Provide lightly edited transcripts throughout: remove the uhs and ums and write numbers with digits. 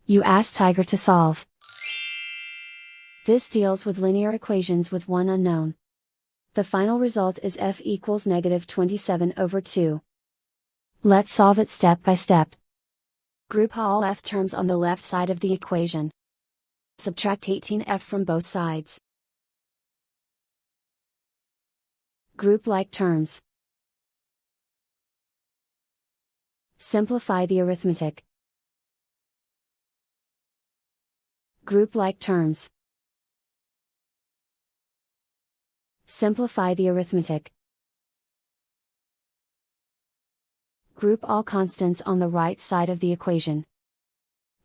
You ask Tiger to solve. This deals with linear equations with one unknown. The final result is f equals -27/2. Let's solve it step by step. Group all f terms on the left side of the equation. Subtract 18f from both sides. Group like terms. Simplify the arithmetic. Group like terms. Simplify the arithmetic. Group all constants on the right side of the equation.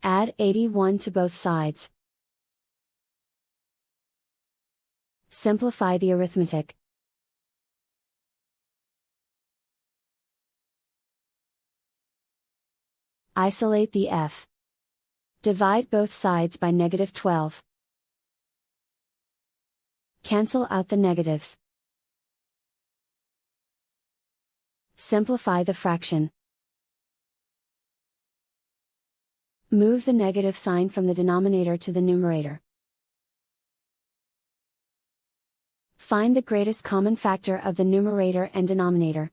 Add 81 to both sides. Simplify the arithmetic. Isolate the f. Divide both sides by -12. Cancel out the negatives. Simplify the fraction. Move the negative sign from the denominator to the numerator. Find the greatest common factor of the numerator and denominator.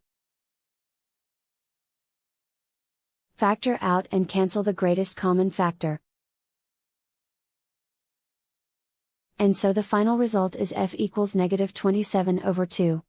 Factor out and cancel the greatest common factor. And so the final result is f equals -27/2.